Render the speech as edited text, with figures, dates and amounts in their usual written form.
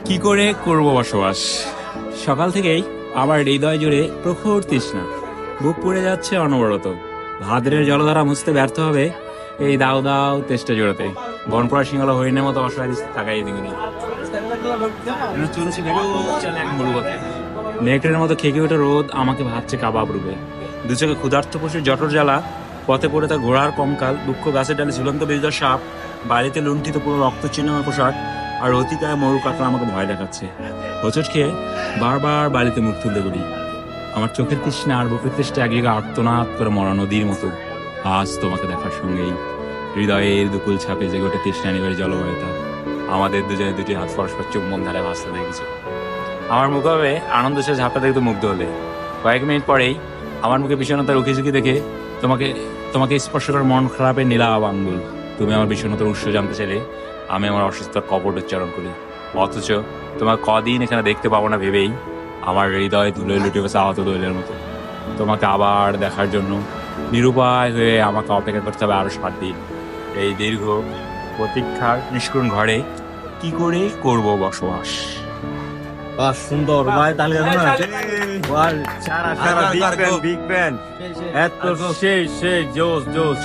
কি করে করব বসবাস? সকাল থেকেই আমার হৃদয় জুড়ে প্রখর তৃষ্ণা, বুক পুড়ে যাচ্ছে অনবরত। ভাদ্রের জলধারা মুছতে ব্যর্থ হবে এই দাও দাও তেষ্টা জোড়াতে। বনপড়া সিংহলা হরিণের মতো অসহায় তাকাই দিগুনি চলেছি এক মরুপথে। নেকড়ের মতো খেকে ওঠা রোদ আমাকে ভাবছে কাবাব রূপে। দু চোখে ক্ষুধার্ত পশুর জঠর জ্বালা, পথে পড়ে তার ঘোড়ার কঙ্কাল, দুঃখ গাছের ডালে ঝুলন্ত বেজদার সাপ, বাড়িতে লুণ্ঠিত পুরো রক্ত চিহ্নময় পোশাক, আর অতিকায় মরু কাকড়া আমাকে ভয় দেখাচ্ছে। হোঁচট খেয়ে বারবার বাড়িতে মুখ তুলতে বলি। আমার চোখের তৃষ্ণা আর বুকের তৃষ্ণা এক জায়গায় আর্তনাদ করে মরা নদীর মতো। আজ তোমাকে দেখার সঙ্গেই হৃদয়ের দুকুল ছাপে যে গোটে তৃষ্ণা নিবের জলবায়ুতা আমাদের দুজনে দুটি হাত পরস্পর চুম্বন ধারে ভাসতে দেখেছে। আমার মুখে আনন্দ সে ঝাপটা দেখতে মুগ্ধ হলে। কয়েক মিনিট পরেই আমার মুখে বিষণ্ণতার উকি ঝুঁকি দেখে তোমাকে স্পর্শ করার মন খারাপের নীলাভ আঙ্গুল। তুমি আমার বিষণ্ণতার উৎস জানতে চাইলে আমি আমার অসুস্থতার কপট উচ্চারণ করি। অথচ তোমার কদিন এখানে দেখতে পাবো না ভেবেই আমার হৃদয় ধুলোয় লুটে গেছে আহত দৈলের মতো। তোমাকে আবার দেখার জন্য নিরুপায় হয়ে আমাকে অপেক্ষা করতে হবে আরো 7 দিন। এই দীর্ঘ প্রতীক্ষার নিষ্করুণ ঘরে কি করে করব বসবাস? বাহ, সুন্দর ভাই। তাহলে সারা বিগ ব্যান এত সেই জোস জোস।